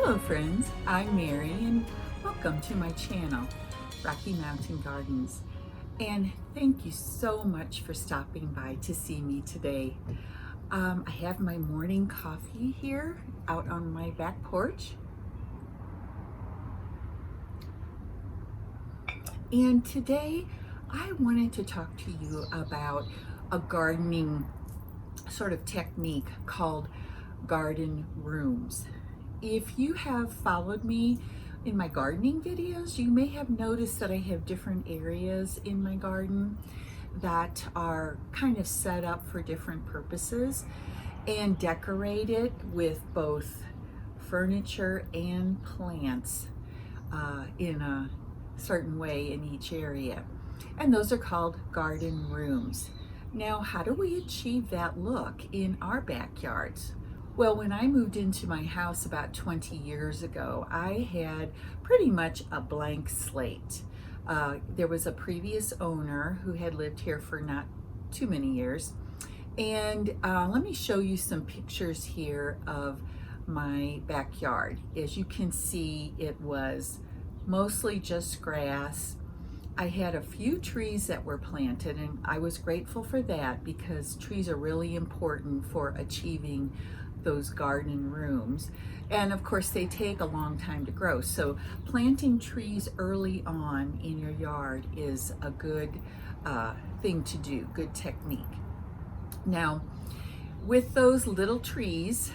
Hello friends, I'm Mary and welcome to my channel, Rocky Mountain Gardens. And thank you so much for stopping by to see me today. I have my morning coffee here out on my back porch. And today I wanted to talk to you about a gardening sort of technique called garden rooms. If you have followed me in my gardening videos, you may have noticed that I have different areas in my garden that are kind of set up for different purposes and decorated with both furniture and plants in a certain way in each area. And those are called garden rooms. Now, how do we achieve that look in our backyards? Well, when I moved into my house about 20 years ago, I had pretty much a blank slate. There was a previous owner who had lived here for not too many years. And let me show you some pictures here of my backyard. As you can see, it was mostly just grass. I had a few trees that were planted, and I was grateful for that because trees are really important for achieving those garden rooms. And of course, they take a long time to grow. So planting trees early on in your yard is a good thing to do, good technique. Now, with those little trees,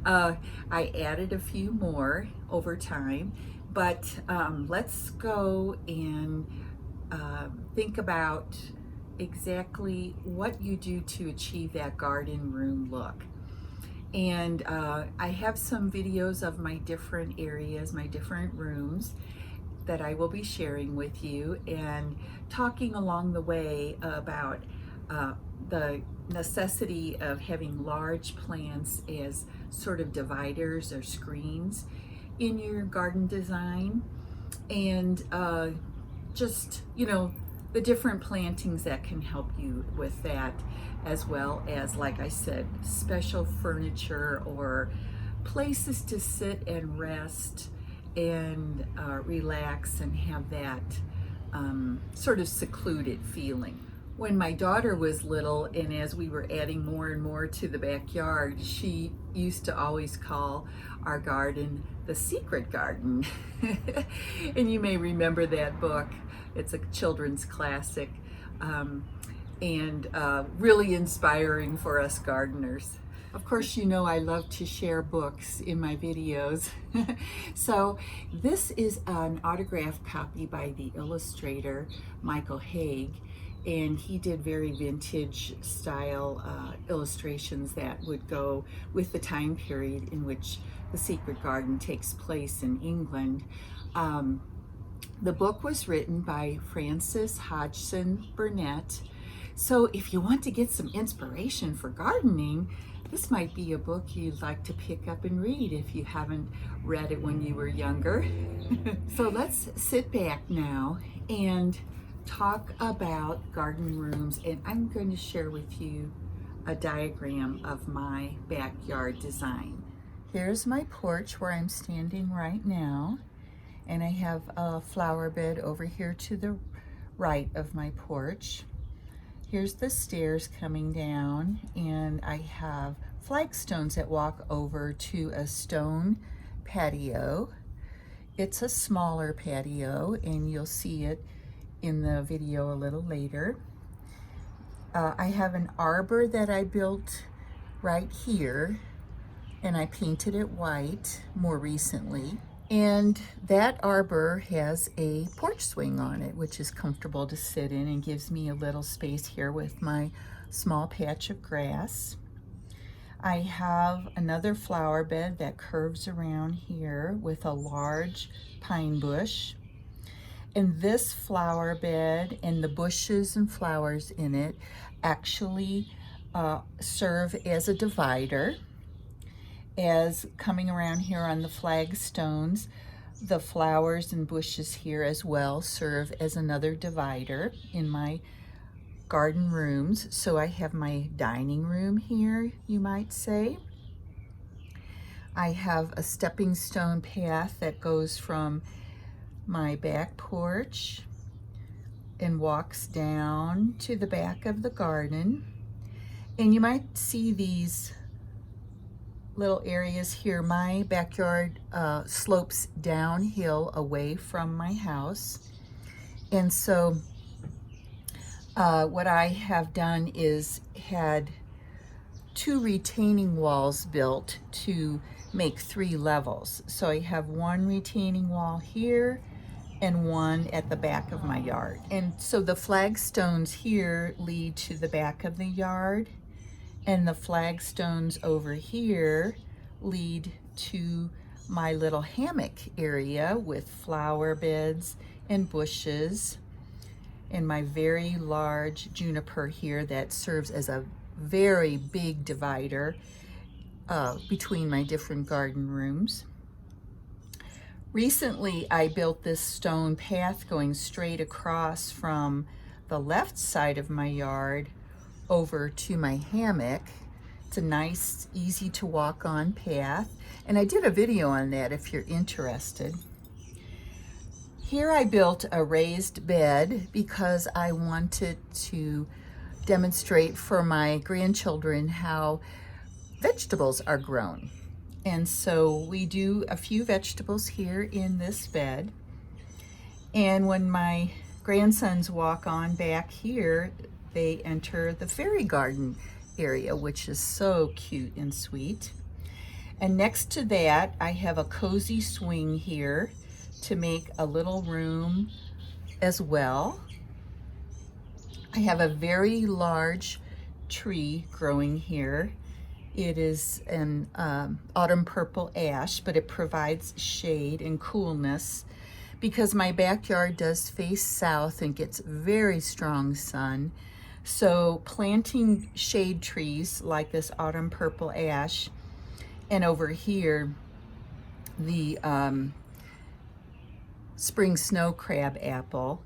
I added a few more over time, but let's go and think about exactly what you do to achieve that garden room look. And I have some videos of my different areas, my different rooms that I will be sharing with you and talking along the way about the necessity of having large plants as sort of dividers or screens in your garden design, and just, the different plantings that can help you with that, as well as, like I said, special furniture or places to sit and rest and relax and have that sort of secluded feeling. When my daughter was little, and as we were adding more and more to the backyard, she used to always call our garden the secret garden. And you may remember that book. It's a children's classic, and really inspiring for us gardeners. Of course, I love to share books in my videos. So this is an autographed copy by the illustrator Michael Haig, and he did very vintage style illustrations that would go with the time period in which the secret garden takes place in England. The book was written by Frances Hodgson Burnett. So if you want to get some inspiration for gardening, this might be a book you'd like to pick up and read if you haven't read it when you were younger. So let's sit back now and talk about garden rooms, and I'm going to share with you a diagram of my backyard design. Here's my porch where I'm standing right now, and I have a flower bed over here to the right of my porch. Here's the stairs coming down, and I have flagstones that walk over to a stone patio. It's a smaller patio, and you'll see it in the video a little later. I have an arbor that I built right here, and I painted it white more recently. And that arbor has a porch swing on it, which is comfortable to sit in and gives me a little space here with my small patch of grass. I have another flower bed that curves around here with a large pine bush. And this flower bed and the bushes and flowers in it actually serve as a divider. As coming around here on the flagstones, the flowers and bushes here as well serve as another divider in my garden rooms. So I have my dining room here, you might say. I have a stepping stone path that goes from my back porch and walks down to the back of the garden. And you might see these little areas here. My backyard slopes downhill away from my house. And so what I have done is had 2 retaining walls built to make 3 levels. So I have 1 retaining wall here and 1 at the back of my yard. And so the flagstones here lead to the back of the yard, and the flagstones over here lead to my little hammock area with flower beds and bushes, and my very large juniper here that serves as a very big divider between my different garden rooms. Recently, I built this stone path going straight across from the left side of my yard over to my hammock. It's a nice, easy to walk on path, and I did a video on that if you're interested. Here I built a raised bed because I wanted to demonstrate for my grandchildren how vegetables are grown. And so we do a few vegetables here in this bed. And when my grandsons walk on back here, they enter the fairy garden area, which is so cute and sweet. And next to that, I have a cozy swing here to make a little room as well. I have a very large tree growing here. It is an autumn purple ash, but it provides shade and coolness because my backyard does face south and gets very strong sun. So planting shade trees like this autumn purple ash, and over here the spring snow crab apple,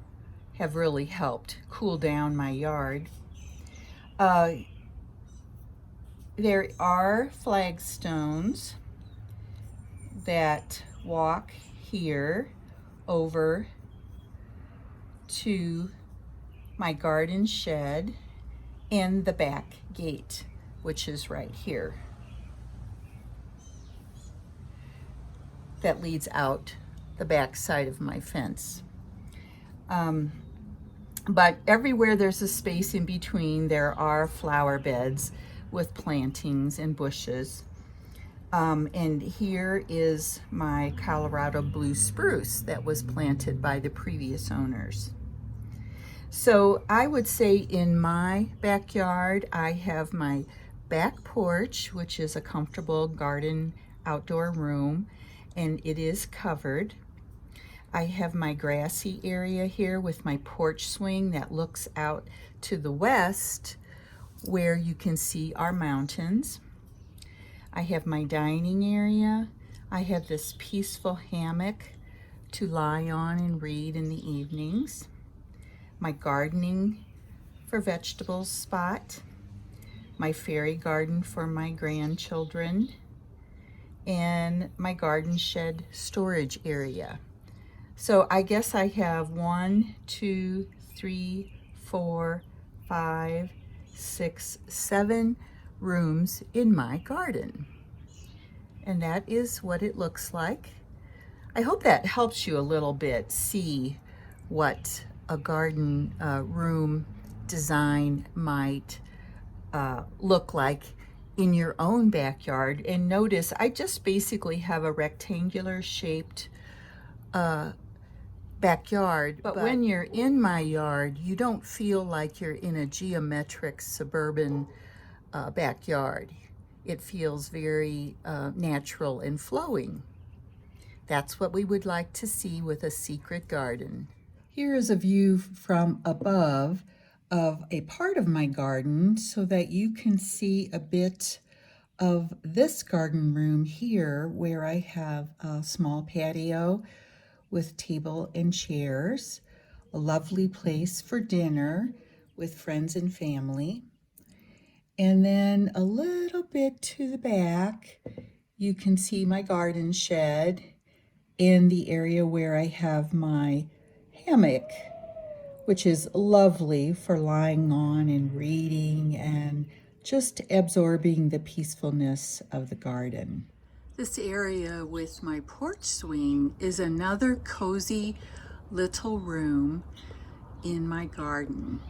have really helped cool down my yard. There are flagstones that walk here over to my garden shed and the back gate, which is right here, that leads out the back side of my fence. But everywhere there's a space in between, there are flower beds with plantings and bushes. And here is my Colorado blue spruce that was planted by the previous owners. So I would say in my backyard, I have my back porch, which is a comfortable garden outdoor room, and it is covered. I have my grassy area here with my porch swing that looks out to the west, where you can see our mountains. I have my dining area. I have this peaceful hammock to lie on and read in the evenings. My gardening for vegetables spot. My fairy garden for my grandchildren. And my garden shed storage area. So I guess I have 1, 2, 3, 4, 5, 6, 7 rooms in my garden. And that is what it looks like. I hope that helps you a little bit see what a garden room design might look like in your own backyard. And notice I just basically have a rectangular shaped backyard, but when you're in my yard, you don't feel like you're in a geometric suburban backyard. It feels very natural and flowing. That's what we would like to see with a secret garden. Here is a view from above of a part of my garden so that you can see a bit of this garden room here, where I have a small patio with table and chairs, a lovely place for dinner with friends and family. And then a little bit to the back, You can see my garden shed in the area where I have my hammock, which is lovely for lying on and reading and just absorbing the peacefulness of the garden. This area with my porch swing is another cozy little room in my garden.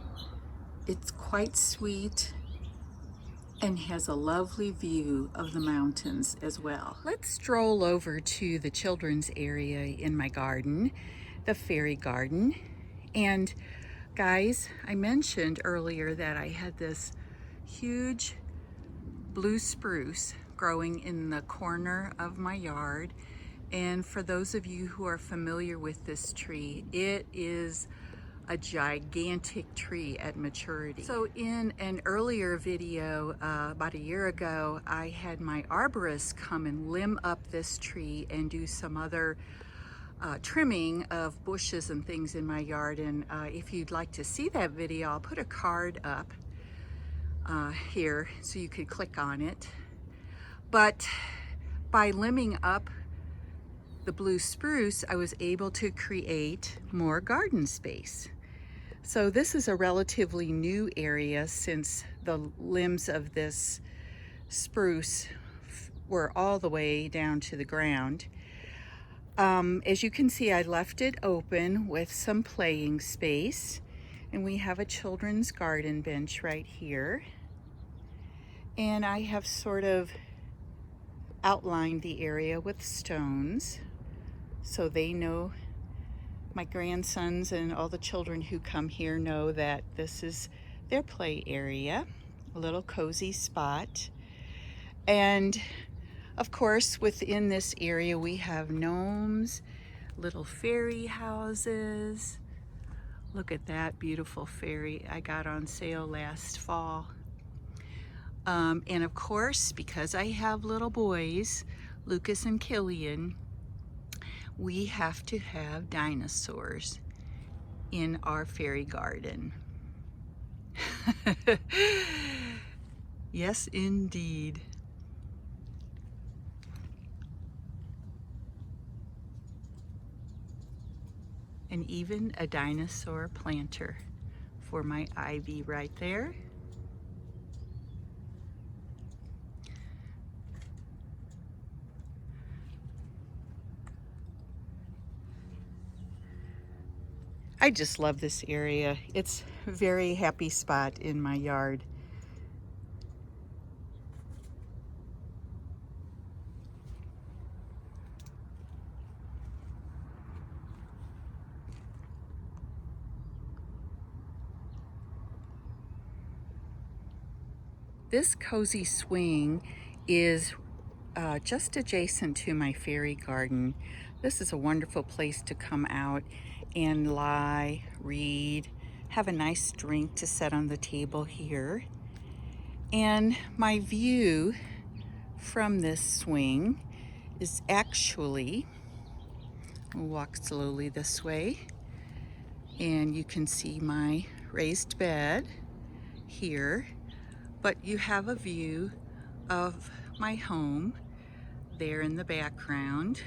It's quite sweet and has a lovely view of the mountains as well. Let's stroll over to the children's area in my garden, the fairy garden. And guys, I mentioned earlier that I had this huge blue spruce growing in the corner of my yard. And for those of you who are familiar with this tree, it is a gigantic tree at maturity. So in an earlier video about a year ago, I had my arborist come and limb up this tree and do some other trimming of bushes and things in my yard. And if you'd like to see that video, I'll put a card up here so you could click on it. But by limbing up the blue spruce, I was able to create more garden space. So this is a relatively new area since the limbs of this spruce were all the way down to the ground. As you can see, I left it open with some playing space, and we have a children's garden bench right here. And I have sort of outlined the area with stones so they know, my grandsons and all the children who come here know that this is their play area, a little cozy spot. And of course, within this area we have gnomes, little fairy houses. Look at that beautiful fairy I got on sale last fall. And of course, because I have little boys, Lucas and Killian, we have to have dinosaurs in our fairy garden. Yes, indeed. And even a dinosaur planter for my ivy right there. I just love this area. It's a very happy spot in my yard. This cozy swing is just adjacent to my fairy garden. This is a wonderful place to come out and lie, read, have a nice drink to set on the table here. And my view from this swing is actually, I'll walk slowly this way, and you can see my raised bed here, but you have a view of my home there in the background.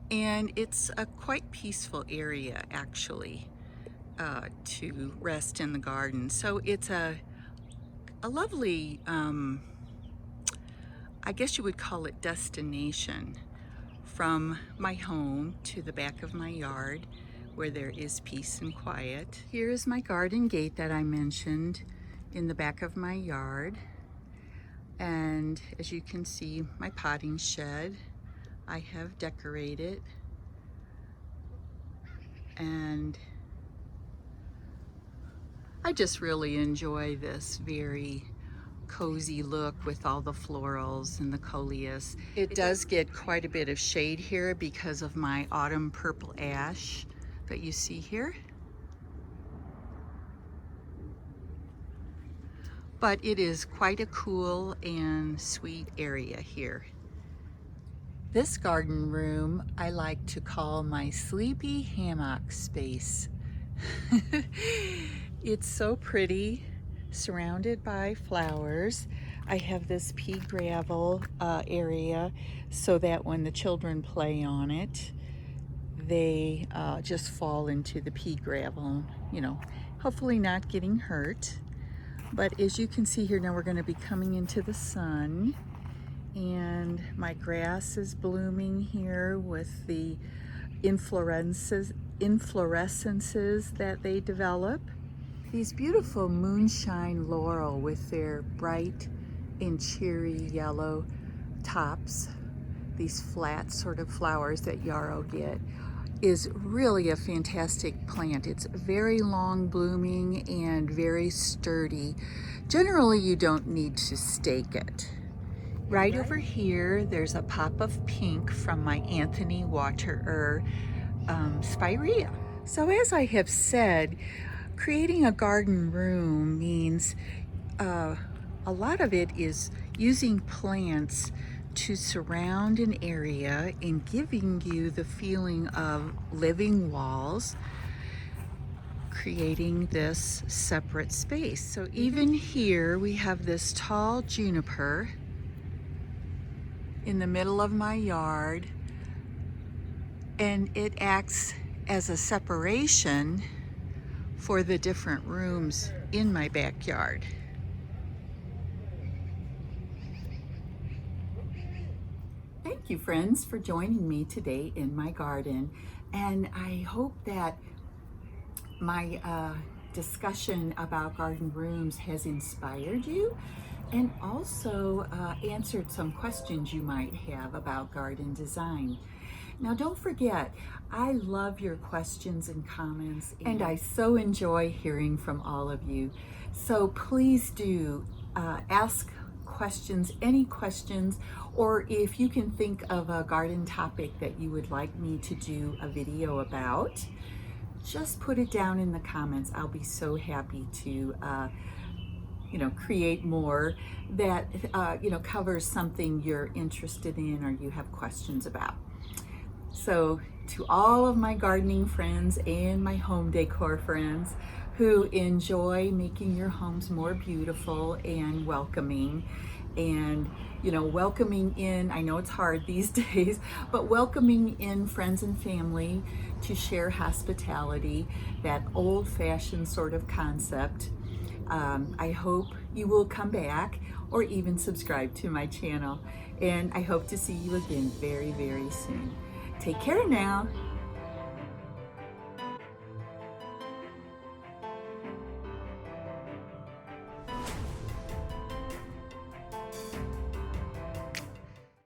And it's a quite peaceful area, actually, to rest in the garden. So it's a lovely, I guess you would call it destination, from my home to the back of my yard where there is peace and quiet. Here is my garden gate that I mentioned in the back of my yard. And as you can see, my potting shed I have decorated, and I just really enjoy this very cozy look with all the florals and the coleus. It does get quite a bit of shade here because of my autumn purple ash that you see here. But it is quite a cool and sweet area here. This garden room I like to call my sleepy hammock space. It's so pretty, surrounded by flowers. I have this pea gravel area so that when the children play on it, they just fall into the pea gravel, you know, hopefully not getting hurt. But as you can see here, now we're going to be coming into the sun, and my grass is blooming here with the inflorescences that they develop. These beautiful moonshine laurel with their bright and cheery yellow tops, these flat sort of flowers that yarrow get, is really a fantastic plant. It's very long blooming and very sturdy. Generally, you don't need to stake it. Right over here, there's a pop of pink from my Anthony Waterer spirea. So as I have said, creating a garden room means a lot of it is using plants to surround an area and giving you the feeling of living walls, creating this separate space. So even here we have this tall juniper in the middle of my yard, and it acts as a separation for the different rooms in my backyard. Thank you, friends, for joining me today in my garden, and I hope that my discussion about garden rooms has inspired you and also answered some questions you might have about garden design. Now, don't forget, I love your questions and comments, and I so enjoy hearing from all of you. So please do ask questions, any questions, or if you can think of a garden topic that you would like me to do a video about, just put it down in the comments. I'll be so happy to create more that covers something you're interested in or you have questions about. So to all of my gardening friends and my home decor friends who enjoy making your homes more beautiful and welcoming, and welcoming in, I know it's hard these days, but welcoming in friends and family to share hospitality, that old-fashioned sort of concept. I hope you will come back or even subscribe to my channel, and I hope to see you again very, very soon. Take care now.